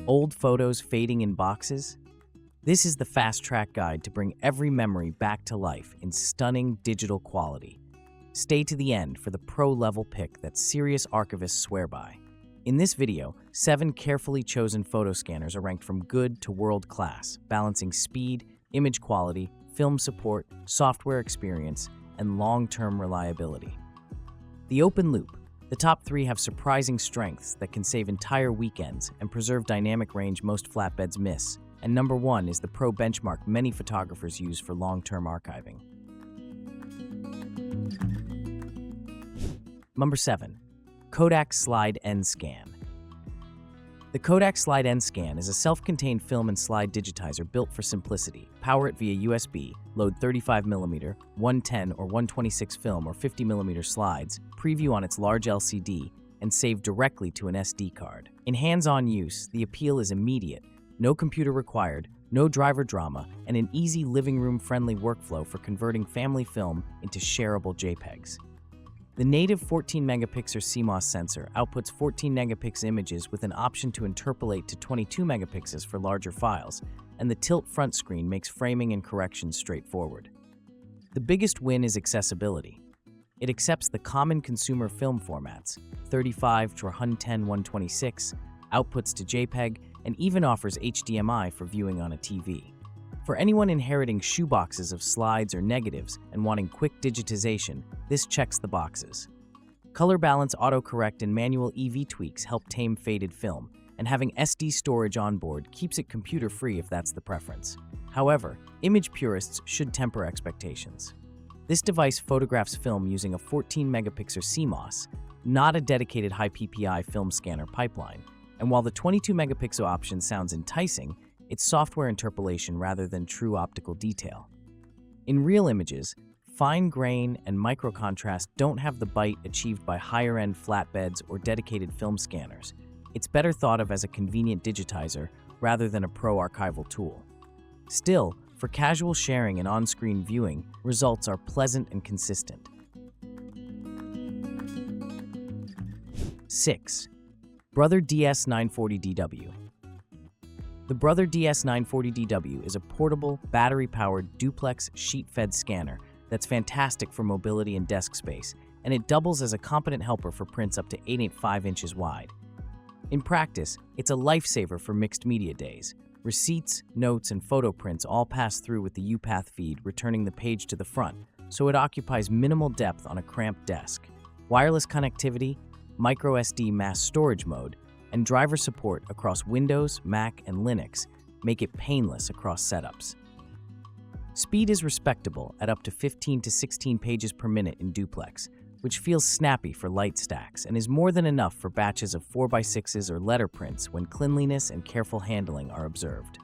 Old photos fading in boxes? This is the fast-track guide to bring every memory back to life in stunning digital quality. Stay to the end for the pro-level pick that serious archivists swear by. In this video, 7 carefully chosen photo scanners are ranked from good to world-class, balancing speed, image quality, film support, software experience, and long-term reliability. The open loop. The top 3 have surprising strengths that can save entire weekends and preserve dynamic range most flatbeds miss. And number 1 is the Pro benchmark many photographers use for long-term archiving. Number 7. KODAK Slide End Scan. The KODAK Slide End Scan is a self-contained film and slide digitizer built for simplicity. Power it via USB, load 35mm, 110 or 126 film or 50mm slides, preview on its large LCD, and save directly to an SD card. In hands-on use, the appeal is immediate. No computer required, no driver drama, and an easy living room-friendly workflow for converting family film into shareable JPEGs. The native 14-megapixel CMOS sensor outputs 14-megapixel images with an option to interpolate to 22 megapixels for larger files, and the tilt front screen makes framing and corrections straightforward. The biggest win is accessibility. It accepts the common consumer film formats, 35 to 110/126, outputs to JPEG, and even offers HDMI for viewing on a TV. For anyone inheriting shoeboxes of slides or negatives and wanting quick digitization, this checks the boxes. Color balance, autocorrect, and manual EV tweaks help tame faded film, and having SD storage on board keeps it computer-free if that's the preference. However, image purists should temper expectations. This device photographs film using a 14-megapixel CMOS, not a dedicated high PPI film scanner pipeline, and while the 22-megapixel option sounds enticing, it's software interpolation rather than true optical detail. In real images, fine grain and micro-contrast don't have the bite achieved by higher-end flatbeds or dedicated film scanners. It's better thought of as a convenient digitizer rather than a pro archival tool. Still, for casual sharing and on-screen viewing, results are pleasant and consistent. 6. Brother DS940DW. The Brother DS940DW is a portable, battery-powered, duplex, sheet-fed scanner that's fantastic for mobility and desk space, and it doubles as a competent helper for prints up to 8.5 inches wide. In practice, it's a lifesaver for mixed media days. Receipts, notes, and photo prints all pass through with the UPath feed, returning the page to the front, so it occupies minimal depth on a cramped desk. Wireless connectivity, microSD mass storage mode, and driver support across Windows, Mac, and Linux make it painless across setups. Speed is respectable at up to 15 to 16 pages per minute in duplex, which feels snappy for light stacks and is more than enough for batches of 4x6s or letter prints when cleanliness and careful handling are observed.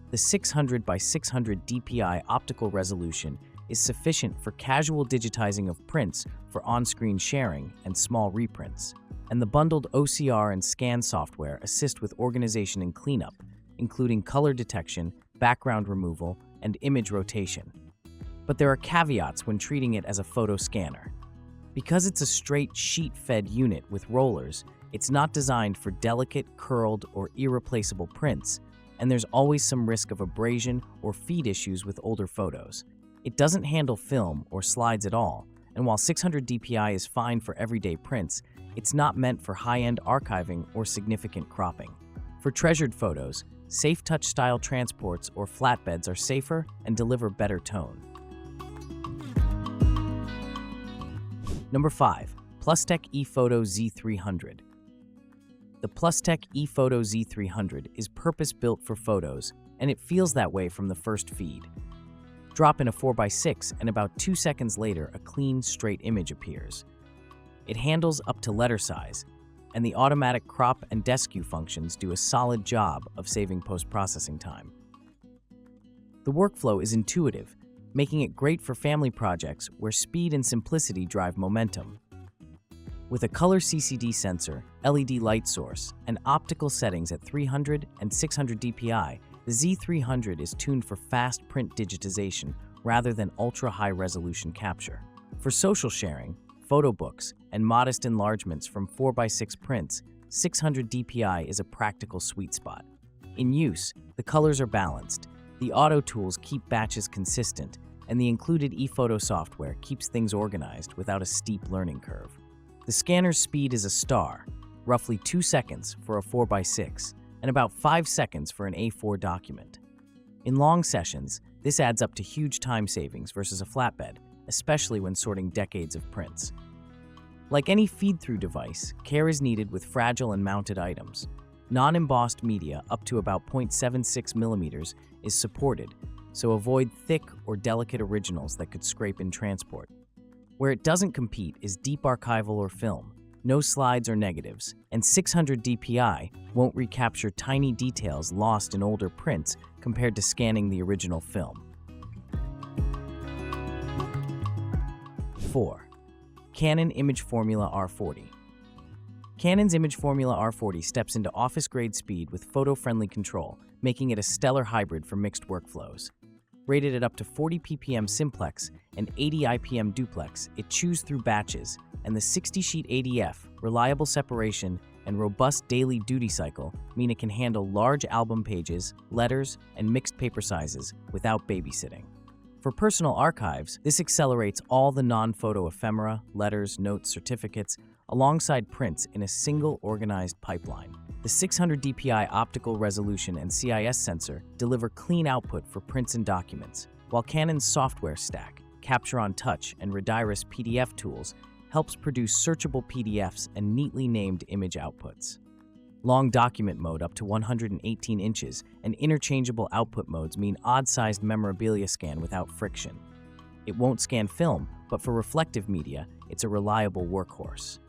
The 600 by 600 DPI optical resolution is sufficient for casual digitizing of prints for on-screen sharing and small reprints, and the bundled OCR and scan software assist with organization and cleanup, including color detection, background removal, and image rotation. But there are caveats when treating it as a photo scanner. Because it's a straight sheet-fed unit with rollers, it's not designed for delicate, curled, or irreplaceable prints, and there's always some risk of abrasion or feed issues with older photos. It doesn't handle film or slides at all, and while 600 DPI is fine for everyday prints, it's not meant for high-end archiving or significant cropping. For treasured photos, safe touch-style transports or flatbeds are safer and deliver better tone. Number 5. Plustek ePhoto Z300. The Plustek ePhoto Z300 is purpose-built for photos, and it feels that way from the first feed. Drop in a 4x6 and about 2 seconds later a clean, straight image appears. It handles up to letter size, and the automatic crop and deskew functions do a solid job of saving post-processing time. The workflow is intuitive, making it great for family projects where speed and simplicity drive momentum. With a color CCD sensor, LED light source, and optical settings at 300 and 600 DPI, the Z300 is tuned for fast print digitization rather than ultra-high resolution capture. For social sharing, photo books, and modest enlargements from 4x6 prints, 600 DPI is a practical sweet spot. In use, the colors are balanced, the auto tools keep batches consistent, and the included ePhoto software keeps things organized without a steep learning curve. The scanner's speed is a star, roughly 2 seconds for a 4x6, and about 5 seconds for an A4 document. In long sessions, this adds up to huge time savings versus a flatbed, especially when sorting decades of prints. Like any feed-through device, care is needed with fragile and mounted items. Non-embossed media up to about 0.76 millimeters is supported, so avoid thick or delicate originals that could scrape in transport. Where it doesn't compete is deep archival or film, no slides or negatives, and 600 dpi won't recapture tiny details lost in older prints compared to scanning the original film. 4. Canon imageFORMULA R40. Canon's imageFORMULA R40 steps into office-grade speed with photo-friendly control, making it a stellar hybrid for mixed workflows. Rated at up to 40 ppm simplex and 80 IPM duplex, it chews through batches, and the 60-sheet ADF, reliable separation, and robust daily duty cycle mean it can handle large album pages, letters, and mixed paper sizes without babysitting. For personal archives, this accelerates all the non-photo ephemera, letters, notes, certificates, alongside prints in a single organized pipeline. The 600 dpi optical resolution and CIS sensor deliver clean output for prints and documents, while Canon's software stack, Capture on Touch, and Rediris PDF tools helps produce searchable PDFs and neatly named image outputs. Long document mode up to 118 inches and interchangeable output modes mean odd-sized memorabilia scan without friction. It won't scan film, but for reflective media, it's a reliable workhorse.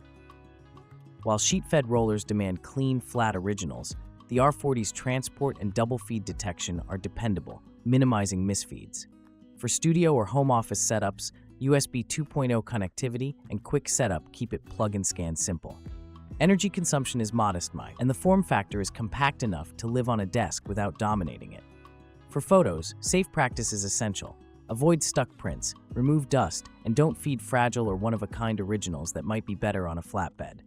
While sheet-fed rollers demand clean, flat originals, the R40's transport and double feed detection are dependable, minimizing misfeeds. For studio or home office setups, USB 2.0 connectivity and quick setup keep it plug-and-scan simple. Energy consumption is modest, and the form factor is compact enough to live on a desk without dominating it. For photos, safe practice is essential. Avoid stuck prints, remove dust, and don't feed fragile or one-of-a-kind originals that might be better on a flatbed.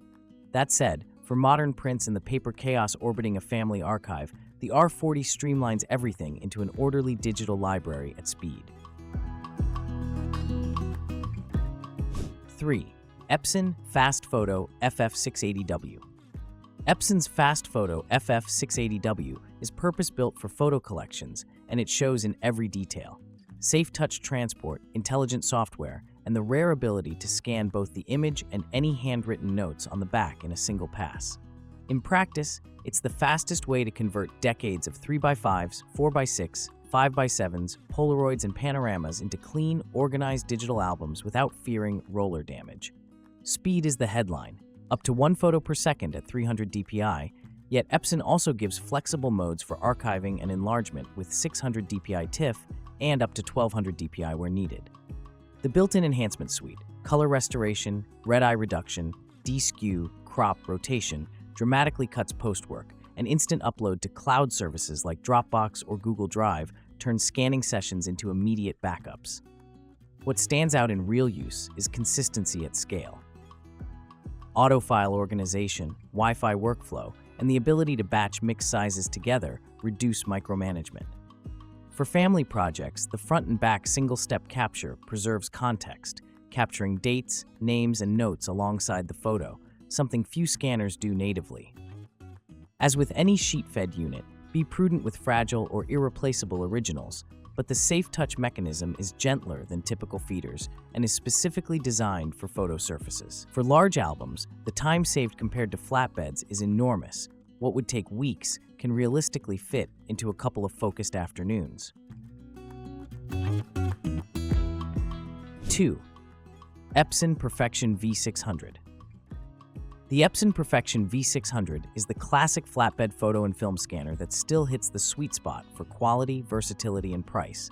That said, for modern prints and the paper chaos orbiting a family archive, the R40 streamlines everything into an orderly digital library at speed. 3. Epson FastFoto FF680W. Epson's FastFoto FF680W is purpose-built for photo collections, and it shows in every detail. Safe touch transport, intelligent software, and the rare ability to scan both the image and any handwritten notes on the back in a single pass. In practice, it's the fastest way to convert decades of 3x5s, 4x6, 5x7s, Polaroids, and panoramas into clean, organized digital albums without fearing roller damage. Speed is the headline, up to 1 photo per second at 300 dpi, yet Epson also gives flexible modes for archiving and enlargement with 600 dpi TIFF and up to 1200 dpi where needed. The built-in enhancement suite, color restoration, red eye reduction, deskew, crop, rotation, dramatically cuts post-work, and instant upload to cloud services like Dropbox or Google Drive turns scanning sessions into immediate backups. What stands out in real use is consistency at scale. Autofile organization, Wi-Fi workflow, and the ability to batch mixed sizes together reduce micromanagement. For family projects, the front and back single-step capture preserves context, capturing dates, names, and notes alongside the photo, something few scanners do natively. As with any sheet-fed unit, be prudent with fragile or irreplaceable originals, but the safe touch mechanism is gentler than typical feeders and is specifically designed for photo surfaces. For large albums, the time saved compared to flatbeds is enormous. What would take weeks can realistically fit into a couple of focused afternoons. 2. Epson Perfection V600. The Epson Perfection V600 is the classic flatbed photo and film scanner that still hits the sweet spot for quality, versatility, and price.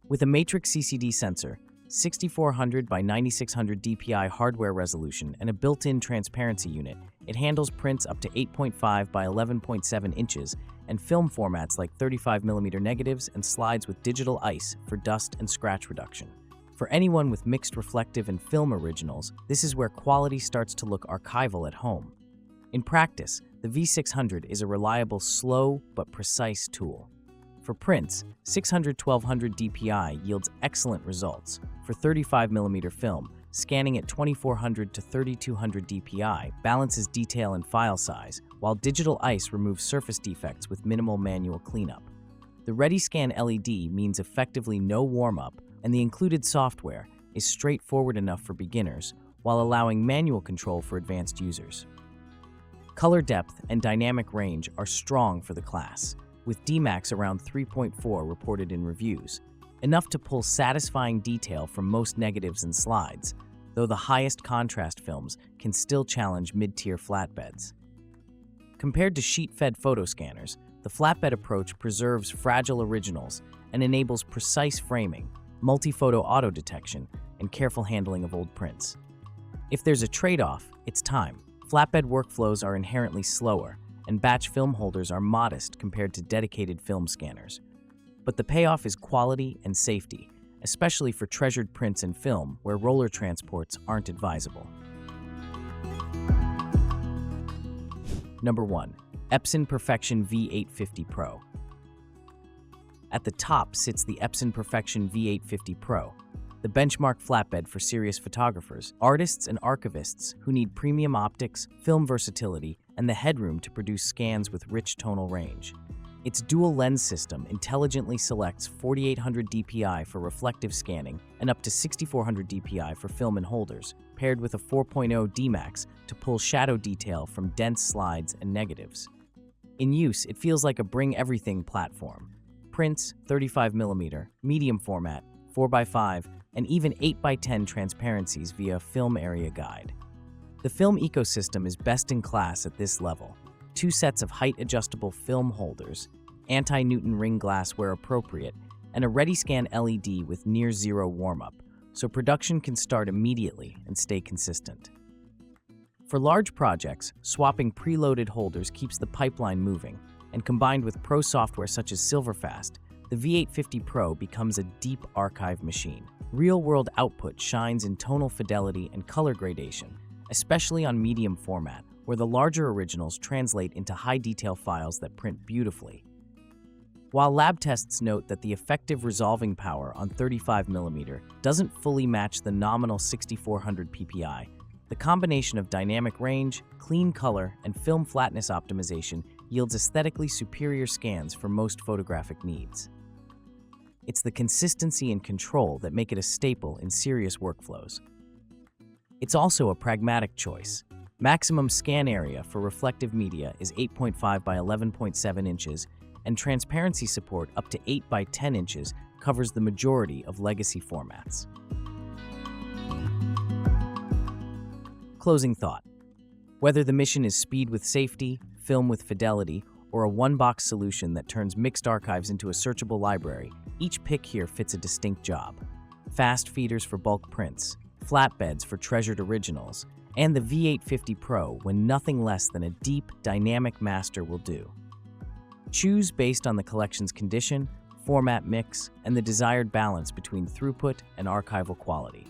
With a matrix CCD sensor, 6400 by 9600 dpi hardware resolution, and a built-in transparency unit, it handles prints up to 8.5 by 11.7 inches and film formats like 35mm negatives and slides with digital ice for dust and scratch reduction. For anyone with mixed reflective and film originals, this is where quality starts to look archival at home. In practice, the V600 is a reliable, slow, but precise tool. For prints, 600-1200 DPI yields excellent results. For 35mm film, scanning at 2400 to 3200 DPI balances detail and file size, while digital ice removes surface defects with minimal manual cleanup. The ReadyScan LED means effectively no warm-up, and the included software is straightforward enough for beginners, while allowing manual control for advanced users. Color depth and dynamic range are strong for the class, with Dmax around 3.4 reported in reviews, enough to pull satisfying detail from most negatives and slides, though the highest contrast films can still challenge mid-tier flatbeds. Compared to sheet-fed photo scanners, the flatbed approach preserves fragile originals and enables precise framing, multi-photo auto-detection, and careful handling of old prints. If there's a trade-off, it's time. Flatbed workflows are inherently slower, and batch film holders are modest compared to dedicated film scanners. But the payoff is quality and safety, especially for treasured prints and film where roller transports aren't advisable. Number 1. Epson Perfection V850 Pro. At the top sits the Epson Perfection V850 Pro, the benchmark flatbed for serious photographers, artists, and archivists who need premium optics, film versatility, and the headroom to produce scans with rich tonal range. Its dual lens system intelligently selects 4800 DPI for reflective scanning and up to 6400 DPI for film and holders, paired with a 4.0 Dmax to pull shadow detail from dense slides and negatives. In use, it feels like a bring-everything platform. Prints, 35mm, medium format, 4x5, and even 8x10 transparencies via film area guide. The film ecosystem is best in class at this level. 2 sets of height-adjustable film holders, anti-Newton ring glass where appropriate, and a ReadyScan LED with near-zero warm-up, so production can start immediately and stay consistent. For large projects, swapping preloaded holders keeps the pipeline moving, and combined with pro software such as Silverfast, the V850 Pro becomes a deep archive machine. Real-world output shines in tonal fidelity and color gradation, especially on medium format, where the larger originals translate into high-detail files that print beautifully. While lab tests note that the effective resolving power on 35mm doesn't fully match the nominal 6400 ppi, the combination of dynamic range, clean color, and film flatness optimization yields aesthetically superior scans for most photographic needs. It's the consistency and control that make it a staple in serious workflows. It's also a pragmatic choice. Maximum scan area for reflective media is 8.5 by 11.7 inches, and transparency support up to 8 by 10 inches covers the majority of legacy formats. Closing thought. Whether the mission is speed with safety, film with fidelity, or a one-box solution that turns mixed archives into a searchable library, each pick here fits a distinct job. Fast feeders for bulk prints, flatbeds for treasured originals, and the V850 Pro when nothing less than a deep, dynamic master will do. Choose based on the collection's condition, format mix, and the desired balance between throughput and archival quality.